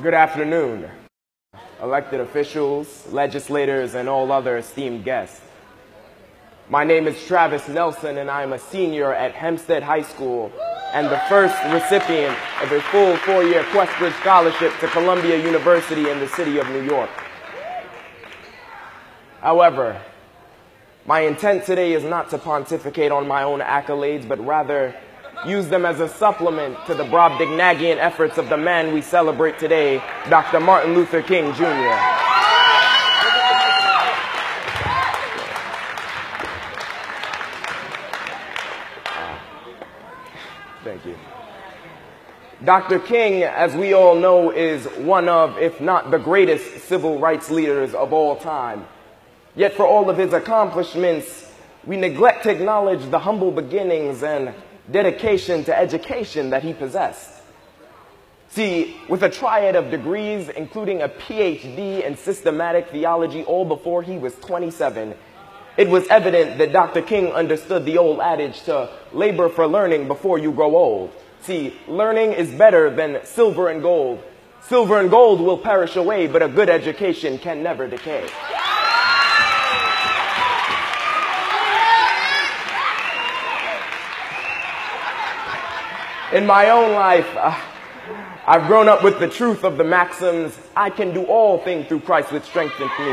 Good afternoon, elected officials, legislators, and all other esteemed guests. My name is Travis Nelson, and I am a senior at Hempstead High School and the first recipient of a full four-year Questbridge Scholarship to Columhia University in the city of New York. However, my intent today is not to pontificate on my own accolades, but rather use them as a supplement to the Brobdingnagian efforts of the man we celebrate today, Dr. Martin Luther King, Jr. Thank you. Dr. King, as we all know, is one of, if not the greatest civil rights leaders of all time. Yet for all of his accomplishments, we neglect to acknowledge the humble beginnings and dedication to education that he possessed. See, with a triad of degrees, including a PhD in systematic theology all before he was 27, it was evident that Dr. King understood the old adage to labor for learning before you grow old. See, learning is better than silver and gold. Silver and gold will perish away, but a good education can never decay. In my own life, I've grown up with the truth of the maxims, I can do all things through Christ which strengthens me.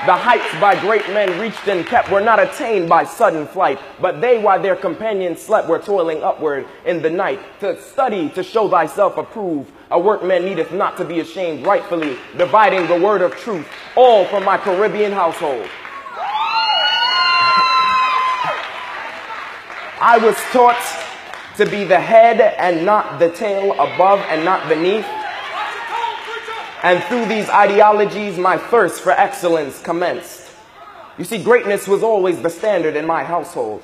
The heights by great men reached and kept were not attained by sudden flight, but they, while their companions slept, were toiling upward in the night. To study, to show thyself approved, a workman needeth not to be ashamed, rightfully dividing the word of truth, all from my Caribbean household. I was taught to be the head and not the tail, above and not beneath. And through these ideologies, my thirst for excellence commenced. You see, greatness was always the standard in my household.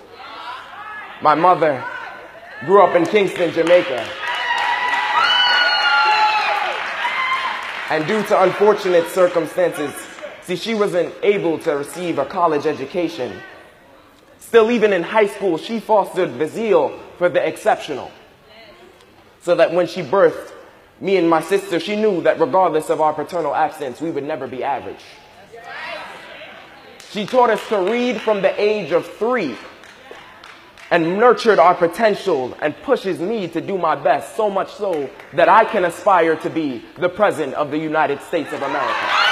My mother grew up in Kingston, Jamaica. And due to unfortunate circumstances, see, she wasn't able to receive a college education. Still, even in high school, she fostered the zeal for the exceptional. So that when she birthed me and my sister, she knew that regardless of our paternal absence, we would never be average. She taught us to read from the age of 3 and nurtured our potential and pushes me to do my best, so much so that I can aspire to be the President of the United States of America.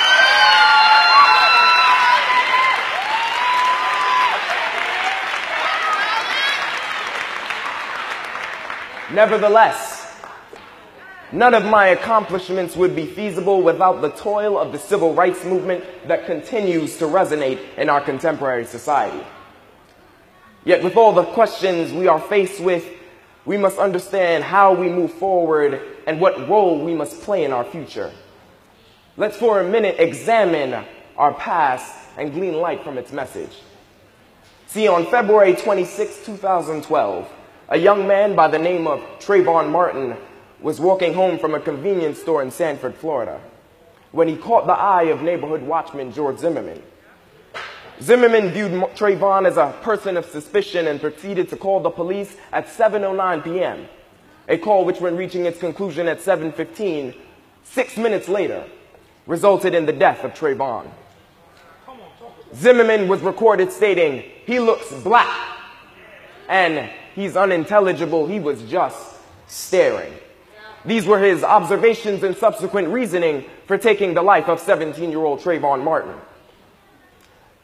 Nevertheless, none of my accomplishments would be feasible without the toil of the civil rights movement that continues to resonate in our contemporary society. Yet with all the questions we are faced with, we must understand how we move forward and what role we must play in our future. Let's for a minute examine our past and glean light from its message. See, on February 26, 2012, a young man by the name of Trayvon Martin was walking home from a convenience store in Sanford, Florida, when he caught the eye of neighborhood watchman George Zimmerman. Zimmerman viewed Trayvon as a person of suspicion and proceeded to call the police at 7:09 p.m., a call which, when reaching its conclusion at 7:15, 6 minutes later, resulted in the death of Trayvon. Zimmerman was recorded stating, "He looks black," and "he's unintelligible, he was just staring." These were his observations and subsequent reasoning for taking the life of 17-year-old Trayvon Martin.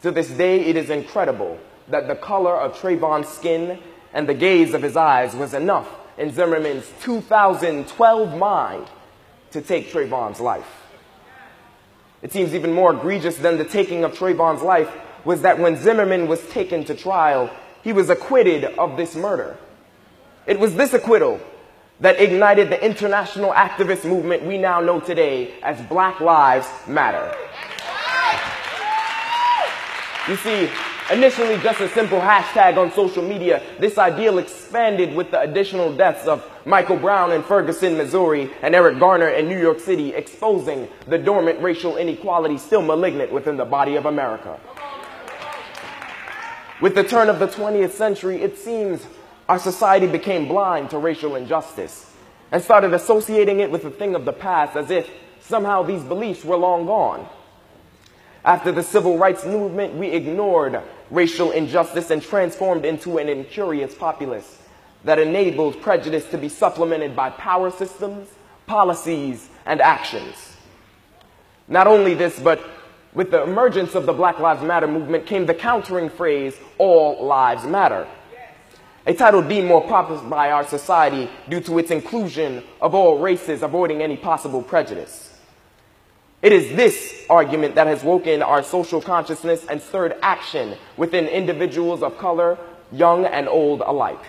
To this day, it is incredible that the color of Trayvon's skin and the gaze of his eyes was enough in Zimmerman's 2012 mind to take Trayvon's life. It seems even more egregious than the taking of Trayvon's life was that when Zimmerman was taken to trial, he was acquitted of this murder. It was this acquittal that ignited the international activist movement we now know today as Black Lives Matter. You see, initially just a simple hashtag on social media, this ideal expanded with the additional deaths of Michael Brown in Ferguson, Missouri, and Eric Garner in New York City, exposing the dormant racial inequality still malignant within the body of America. With the turn of the 20th century, it seems our society became blind to racial injustice. and started associating it with a thing of the past, as if somehow these beliefs were long gone. After the civil rights movement, we ignored racial injustice and transformed into an incurious populace that enabled prejudice to be supplemented by power systems, policies, and actions. Not only this, but with the emergence of the Black Lives Matter movement came the countering phrase, "All lives matter," a title deemed more popular by our society due to its inclusion of all races, avoiding any possible prejudice. It is this argument that has woken our social consciousness and stirred action within individuals of color, young and old alike.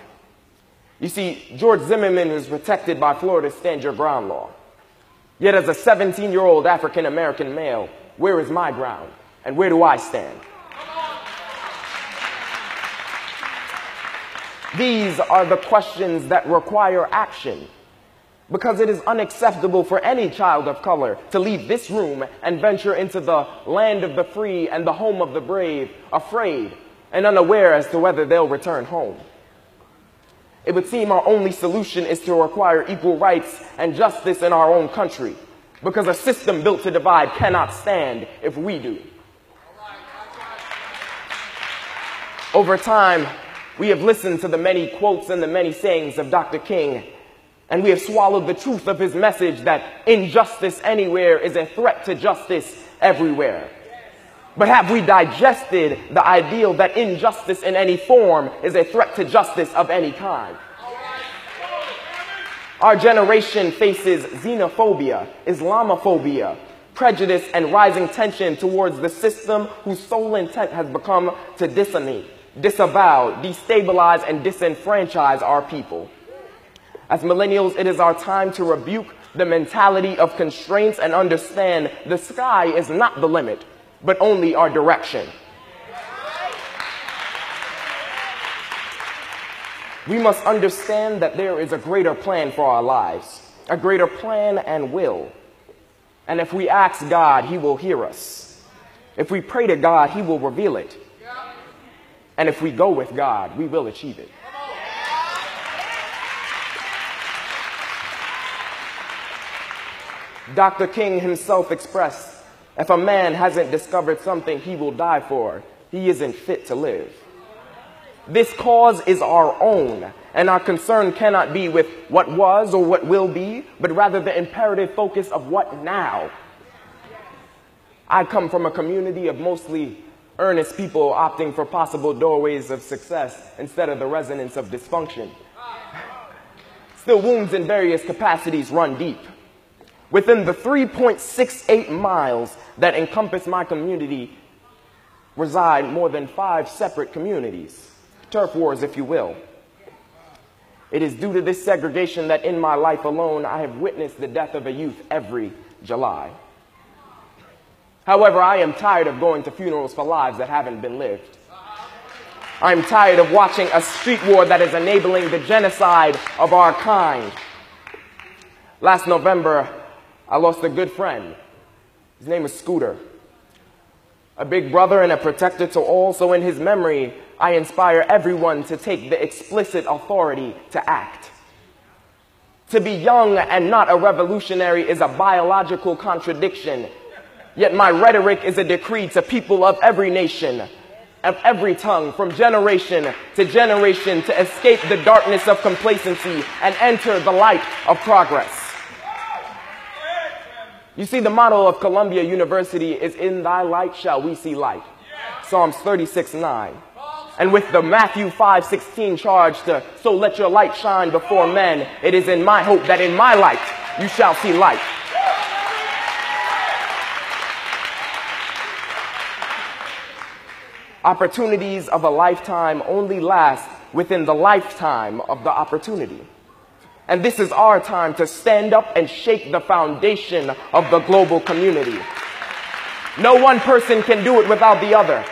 You see, George Zimmerman was protected by Florida's Stand Your Ground law. Yet as a 17-year-old African-American male, where is my ground and where do I stand? These are the questions that require action, because it is unacceptable for any child of color to leave this room and venture into the land of the free and the home of the brave, afraid and unaware as to whether they'll return home. It would seem our only solution is to require equal rights and justice in our own country, because a system built to divide cannot stand if we do. Over time, we have listened to the many quotes and the many sayings of Dr. King, and we have swallowed the truth of his message that injustice anywhere is a threat to justice everywhere. But have we digested the ideal that injustice in any form is a threat to justice of any kind? Our generation faces xenophobia, Islamophobia, prejudice, and rising tension towards the system whose sole intent has become to disavow, destabilize, and disenfranchise our people. As millennials, it is our time to rebuke the mentality of constraints and understand the sky is not the limit, but only our direction. We must understand that there is a greater plan for our lives, a greater plan and will. And if we ask God, He will hear us. If we pray to God, He will reveal it. And if we go with God, we will achieve it. Dr. King himself expressed, if a man hasn't discovered something he will die for, he isn't fit to live. This cause is our own, and our concern cannot be with what was or what will be, but rather the imperative focus of what now. I come from a community of mostly earnest people opting for possible doorways of success instead of the resonance of dysfunction. Still, wounds in various capacities run deep. Within the 3.68 miles that encompass my community reside more than 5 separate communities, turf wars, if you will. It is due to this segregation that in my life alone I have witnessed the death of a youth every July. However, I am tired of going to funerals for lives that haven't been lived. I'm tired of watching a street war that is enabling the genocide of our kind. Last November, I lost a good friend. His name is Scooter. A big brother and a protector to all, so in his memory, I inspire everyone to take the explicit authority to act. To be young and not a revolutionary is a biological contradiction, yet my rhetoric is a decree to people of every nation, of every tongue, from generation to escape the darkness of complacency and enter the light of progress. You see, the motto of Columhia University is, "In thy light shall we see light." Psalms 36:9. And with the Matthew 5:16 charge to, "So let your light shine before men," it is in my hope that in my light you shall see light. Opportunities of a lifetime only last within the lifetime of the opportunity. And this is our time to stand up and shake the foundation of the global community. No one person can do it without the other.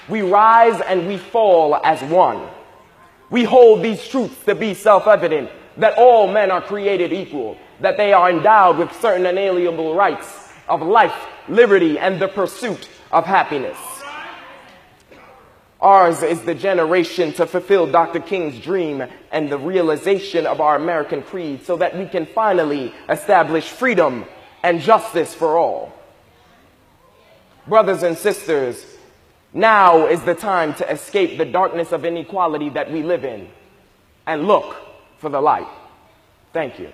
We rise and we fall as one. We hold these truths to be self-evident, that all men are created equal, that they are endowed with certain inalienable rights of life, liberty, and the pursuit of happiness. Ours is the generation to fulfill Dr. King's dream and the realization of our American creed so that we can finally establish freedom and justice for all. Brothers and sisters, now is the time to escape the darkness of inequality that we live in and look for the light. Thank you.